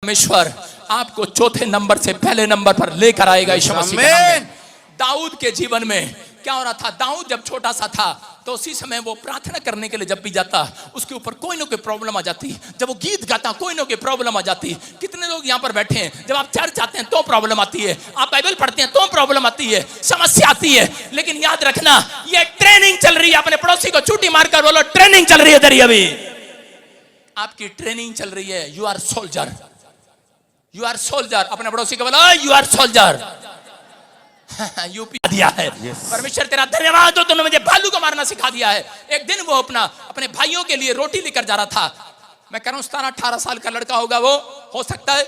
परमेश्वर आपको चौथे नंबर से पहले नंबर पर लेकर आएगा यीशु मसीह के नाम में। दाऊद के जीवन में क्या हो रहा था? दाऊद जब छोटा सा था तो उसी समय वो प्रार्थना करने के लिए जब भी जाता उसके ऊपर कोई ना कोई प्रॉब्लम आ जाती। जब वो गीत गाता कोई ना कोई प्रॉब्लम आ जाती। कितने लोग यहाँ पर बैठे हैं, जब आप चर्च आते हैं तो प्रॉब्लम आती है, आप बाइबल पढ़ते हैं तो प्रॉब्लम आती है, समस्या आती है। लेकिन याद रखना ये ट्रेनिंग चल रही है। अपने पड़ोसी को चूटी मारकर बोलो ट्रेनिंग चल रही है तेरी, अभी आपकी ट्रेनिंग चल रही है। You are soldier, you are soldier. अपने पड़ोसी को बोलो यू आर सोल्जर। यूपी दिया है। परमेश्वर तेरा धन्यवाद हो, तूने मुझे भालू को मारना सिखा दिया है। एक दिन वो अपने भाइयों के लिए रोटी लेकर जा रहा था। मैं कह रहा हूं 17-18 साल का लड़का होगा वो, हो सकता है।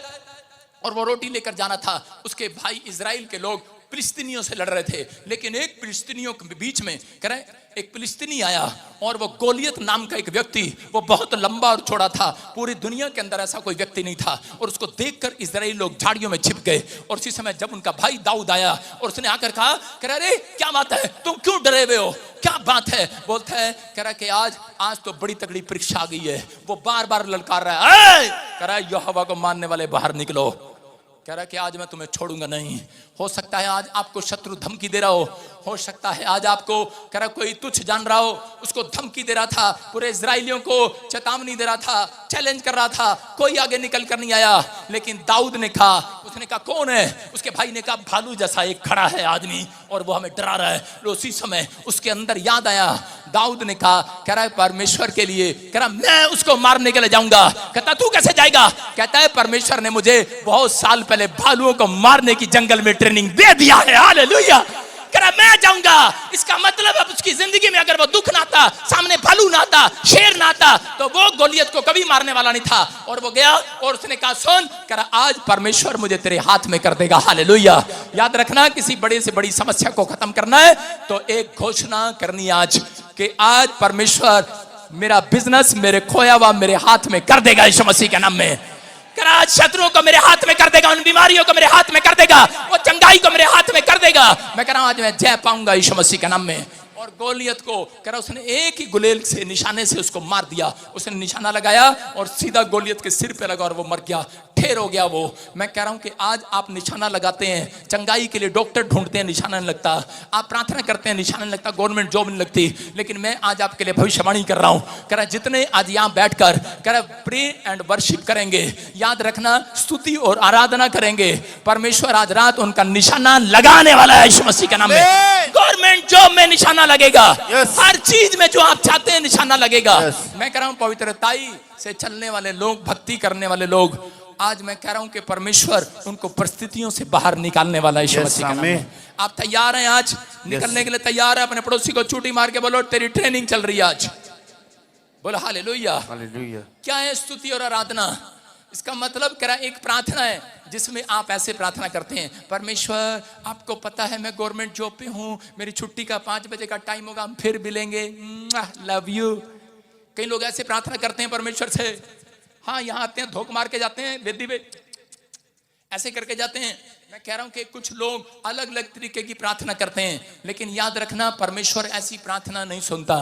और वो रोटी लेकर जाना था। उसके भाई इजराइल के लोग फिलिस्तीनियों से लड़ रहे थे। लेकिन एक फिलिस्तीनियों के बीच में कह रहे एक फिलिस्तीनी आया और वो गोलियत नाम का एक व्यक्ति, वो बहुत लंबा और चौड़ा था। पूरी दुनिया के अंदर ऐसा कोई व्यक्ति नहीं था। और उसको देखकर इजराइली लोग झाड़ियों में छिप गए। और उसी समय जब उनका भाई दाऊद आया और उसने आकर कहा, कह रहा अरे क्या बात है, तुम क्यों डरे हुए हो, क्या बात है? बोलता है, कह रहा कि आज तो बड़ी तगड़ी परीक्षा आ गई है। वो बार बार ललकार रहा है, कह रहा यहोवा को मानने वाले बाहर निकलो। कह रहा कि आज मैं तुम्हें छोड़ूंगा नहीं। हो सकता है आज आपको शत्रु धमकी दे रहा हो सकता है आज आपको कह रहा कोई तुच्छ जान रहा हो, उसको धमकी दे रहा था, पूरे इजराइलियों को चेतावनी दे रहा था, चैलेंज कर रहा था। कोई आगे निकल कर नहीं आया। लेकिन दाऊद ने कहा, उसने कहा कौन है? उसके भाई ने कहा भालू जैसा एक खड़ा है आदमी और वो हमें डरा रहा है। उसी समय उसके अंदर याद आया। दाऊद ने कहा, कह रहा है परमेश्वर के लिए, कह रहा मैं उसको मारने के लिए जाऊंगा। कहता तू कैसे जाएगा? कहता है परमेश्वर ने मुझे बहुत साल पहले भालुओं को मारने की जंगल में ट्रेनिंग दे दिया है। हालेलुया। कह रहा मैं जाऊंगा। इसका मतलब अब उसकी जिंदगी में अगर वो दुख ना आता, सामने भालू ना आता, शेर ना आता, तो वो गोलियत को कभी मारने वाला नहीं था। और वो गया और उसने कहा सुन, कह रहा आज परमेश्वर मुझे तेरे हाथ में कर देगा। हालेलुया। याद रखना किसी बड़े से बड़ी समस्या को खत्म करना है तो एक घोषणा करनी आज कि आज परमेश्वर मेरा बिजनेस मेरे खोया हुआ मेरे हाथ में कर देगा यीशु मसीह के नाम में। आज शत्रुओं को मेरे हाथ में कर देगा, उन बीमारियों को मेरे हाथ में कर देगा, वो चंगाई को मेरे हाथ में कर देगा। मैं कह रहा हूं आज मैं जय पाऊंगा यीशु मसीह के नाम में। और गोलियत को कह रहा उसने एक ही गुलेल से निशाने से उसको मार दिया। उसने निशाना लगाया और सीधा गोलियत के सिर पे लगा और वो मर गया, ठेर हो गया वो। मैं कह रहा हूं कि आज आप निशाना लगाते हैं, चंगाई के लिए डॉक्टर ढूंढते हैं, निशाना नहीं लगता। आप प्रार्थना करते हैं, निशाना नहीं लगता, गवर्नमेंट जॉब नहीं लगती। लेकिन मैं आज आपके लिए भविष्यवाणी कर रहा हूं। कह रहा जितने आज यहां बैठकर कह रहा प्रे एंड वर्शिप करेंगे, याद रखना स्तुति और आराधना करेंगे, परमेश्वर आज रात उनका निशाना लगाने वाला है यीशु मसीह के नाम में। गवर्नमेंट जॉब में निशाना लगेगा। हर चीज में जो आप चाहते हैं निशाना लगेगा। मैं कह रहा हूं पवित्रताई से चलने वाले लोग, भक्ति करने वाले लोग, आज मैं कह रहा हूं कि परमेश्वर उनको परिस्थितियों से बाहर निकालने वाला है यीशु मसीह के नाम में। आप तैयार हैं आज निकलने के लिए? तैयार है? अपने पड़ोसी को चूटी मार के बोलो तेरी ट्रेनिंग चल रही है आज। बोलो हालेलुया। हालेलुया। क्या है स्तुति और आराधना? इसका मतलब कह रहा एक प्रार्थना है जिसमें आप ऐसे प्रार्थना करते हैं, परमेश्वर आपको पता है मैं गवर्नमेंट जॉब पे हूं, मेरी छुट्टी का 5 बजे का टाइम होगा, हम फिर मिलेंगे, लव यू। कई लोग ऐसे प्रार्थना करते हैं परमेश्वर से। हाँ यहाँ आते हैं, धोख मार के जाते हैं, वेदी पे ऐसे करके जाते हैं। मैं कह रहा हूं कि कुछ लोग अलग अलग तरीके की प्रार्थना करते हैं। लेकिन याद रखना परमेश्वर ऐसी प्रार्थना नहीं सुनता।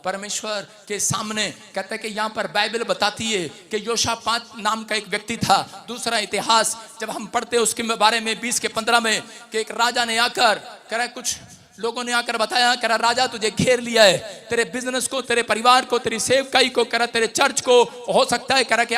परमेश्वर के सामने कहता है कि यहाँ पर बाइबल बताती है कि योशापात नाम का एक व्यक्ति था। दूसरा इतिहास जब हम पढ़ते हैं उसके बारे में 20 के 15 में कि एक राजा ने आकर कह रहा कुछ लोगों ने आकर बताया, कह रहा राजा तुझे घेर लिया है, तेरे बिजनेस को, तेरे परिवार को, तेरी सेवकाई को, कह रहा तेरे चर्च को। हो सकता है कह रहा कि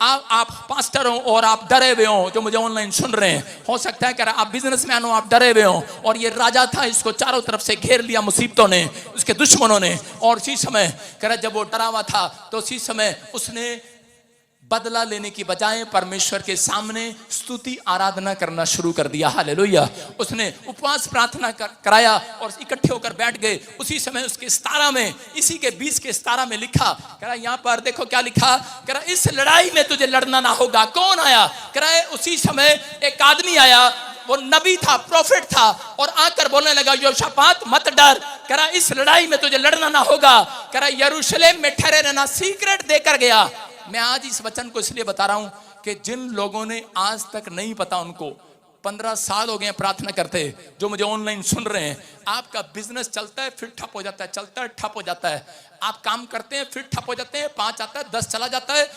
आप पास्टर हो और आप डरे हुए हो, जो मुझे ऑनलाइन सुन रहे हैं। हो सकता है कह रहा आप बिजनेसमैन हो, आप डरे हुए हो। और ये राजा था, इसको चारों तरफ से घेर लिया मुसीबतों ने, उसके दुश्मनों ने। और उसी समय कह रहा जब वो डरा हुआ था तो उसी समय उसने बदला लेने की बजाय परमेश्वर के सामने स्तुति आराधना करना शुरू कर दिया। हालेलुया। उसने उपवास प्रार्थना कराया और इकट्ठे होकर बैठ गए। उसी समय उसके 17 में, इसी के 20 के 17 में लिखा, कह रहा यहाँ पर देखो क्या लिखा, कह रहा इस लड़ाई में तुझे लड़ना ना होगा। कौन आया? कह रहा है उसी समय एक आदमी आया, वो नबी था, प्रॉफिट था, और आकर बोलने लगा योशापात मत डर, कह रहा इस लड़ाई में तुझे लड़ना ना होगा। कह रहा यरूशलेम में ठहरे रहना, सीक्रेट देकर गया। मैं आज इस वचन को इसलिए बता रहा हूं कि जिन लोगों ने आज तक नहीं पता, उनको 15 साल हो गए प्रार्थना करते, जो मुझे ऑनलाइन सुन रहे हैं, आपका बिजनेस चलता है फिर ठप हो जाता है, चलता है ठप हो जाता है। आप काम करते हैं फिर ठप हो जाते हैं, 5 आता है 10 चला जाता है।